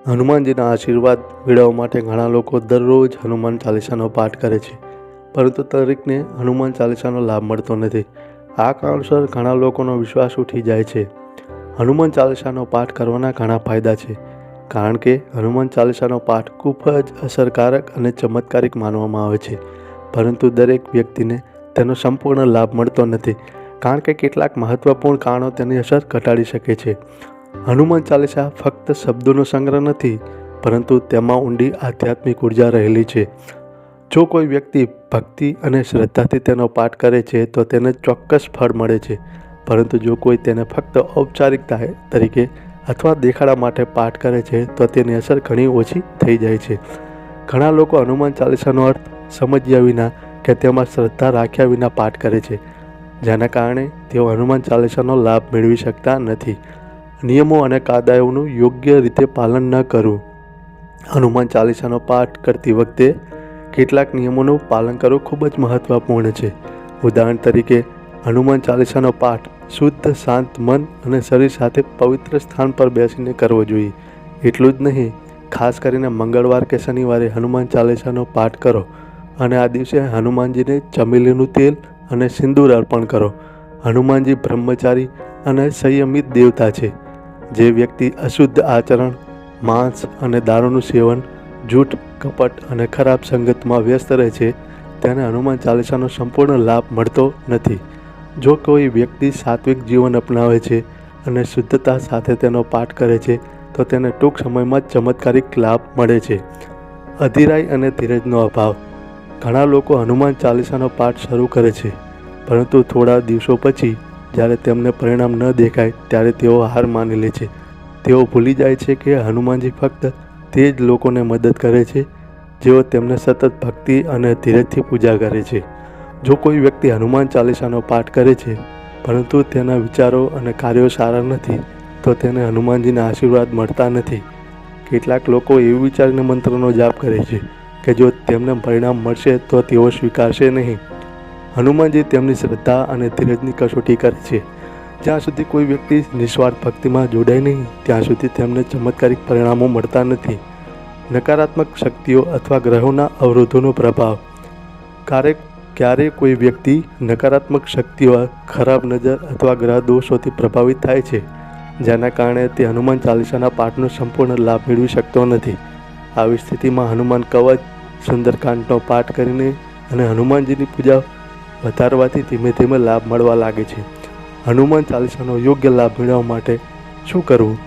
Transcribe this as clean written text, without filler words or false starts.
હનુમાનજીના આશીર્વાદ મેળવવા માટે ઘણા લોકો દરરોજ હનુમાન ચાલીસાનો પાઠ કરે છે, પરંતુ દરેકને હનુમાન ચાલીસાનો લાભ મળતો નથી. આ કારણસર ઘણા લોકોનો વિશ્વાસ ઉઠી જાય છે. હનુમાન ચાલીસાનો પાઠ કરવાના ઘણા ફાયદા છે, કારણ કે હનુમાન ચાલીસાનો પાઠ ખૂબ જ અસરકારક અને ચમત્કારિક માનવામાં આવે છે. પરંતુ દરેક વ્યક્તિને તેનો સંપૂર્ણ લાભ મળતો નથી, કારણ કે કેટલાક મહત્વપૂર્ણ કારણો તેની અસર ઘટાડી શકે છે. હનુમાન ચાલીસા ફક્ત શબ્દોનો સંગ્રહ નથી, પરંતુ તેમાં ઊંડી આધ્યાત્મિક ઉર્જા રહેલી છે. જો કોઈ વ્યક્તિ ભક્તિ અને શ્રદ્ધાથી તેનો પાઠ કરે છે તો તેને ચોક્કસ ફળ મળે છે. પરંતુ જો કોઈ તેને ફક્ત ઔપચારિકતા તરીકે અથવા દેખાડા માટે પાઠ કરે છે તો તેની અસર ઘણી ઓછી થઈ જાય છે. ઘણા લોકો હનુમાન ચાલીસાનો અર્થ સમજ્યા વિના કે તેમાં શ્રદ્ધા રાખ્યા વિના પાઠ કરે છે, જેના કારણે તેઓ હનુમાન ચાલીસાનો લાભ મેળવી શકતા નથી. નિયમો અને કાયદાઓનું યોગ્ય રીતે પાલન ન કરવું. હનુમાન ચાલીસાનો પાઠ કરતી વખતે કેટલાક નિયમોનું પાલન કરવું ખૂબ જ મહત્વપૂર્ણ છે. ઉદાહરણ તરીકે, હનુમાન ચાલીસાનો પાઠ શુદ્ધ, શાંત મન અને શરીર સાથે પવિત્ર સ્થાન પર બેસીને કરવો જોઈએ. એટલું જ નહીં, ખાસ કરીને મંગળવાર કે શનિવારે હનુમાન ચાલીસાનો પાઠ કરો અને આ દિવસે હનુમાનજીને ચમેલીનું તેલ અને સિંદૂર અર્પણ કરો. હનુમાનજી બ્રહ્મચારી અને સંયમિત દેવતા છે. જે વ્યક્તિ અશુદ્ધ આચરણ, માંસ અને દારૂનું સેવન, જૂઠ, કપટ અને ખરાબ સંગતમાં વ્યસ્ત રહે છે, તેને હનુમાન ચાલીસાનો સંપૂર્ણ લાભ મળતો નથી. જો કોઈ વ્યક્તિ સાત્વિક જીવન અપનાવે છે અને શુદ્ધતા સાથે તેનો પાઠ કરે છે તો તેને ટૂંક સમયમાં ચમત્કારિક લાભ મળે છે. અધીરાઈ અને ધીરજનો અભાવ. ઘણા લોકો હનુમાન ચાલીસાનો પાઠ શરૂ કરે છે, પરંતુ થોડા દિવસો પછી જ્યારે તેમને પરિણામ ન દેખાય ત્યારે તેઓ હાર માની લે છે. તેઓ ભૂલી જાય છે કે હનુમાનજી ફક્ત તે જ લોકોને મદદ કરે છે જેઓ તેમને સતત ભક્તિ અને ધીરજથી પૂજા કરે છે. જો કોઈ વ્યક્તિ હનુમાન ચાલીસાનો પાઠ કરે છે પરંતુ તેના વિચારો અને કાર્યો સારા નથી, તો તેને હનુમાનજીના આશીર્વાદ મળતા નથી. કેટલાક લોકો એવું વિચારીને મંત્રનો જાપ કરે છે કે જો તેમને પરિણામ મળશે તો તેઓ સ્વીકારશે નહીં. હનુમાનજી તેમની શ્રદ્ધા અને ધીરજની કસોટી કરે છે. જ્યાં સુધી કોઈ વ્યક્તિ નિસ્વાર્થ ભક્તિમાં જોડાય નહીં, ત્યાં સુધી તેમને ચમત્કારિક પરિણામો મળતા નથી. નકારાત્મક શક્તિઓ અથવા ગ્રહોના અવરોધોનો પ્રભાવ. ક્યારેક કોઈ વ્યક્તિ નકારાત્મક શક્તિઓ, ખરાબ નજર અથવા ગ્રહ દોષોથી પ્રભાવિત થાય છે, જેના કારણે તે હનુમાન ચાલીસાના પાઠનો સંપૂર્ણ લાભ મેળવી શકતો નથી. આવી સ્થિતિમાં હનુમાન કવચ, સુંદરકાંડનો પાઠ કરીને અને હનુમાનજીની પૂજા વધારવાથી ધીમે ધીમે લાભ મળવા લાગે છે. હનુમાન ચાલીસાનો યોગ્ય લાભ મેળવવા માટે શું કરવું?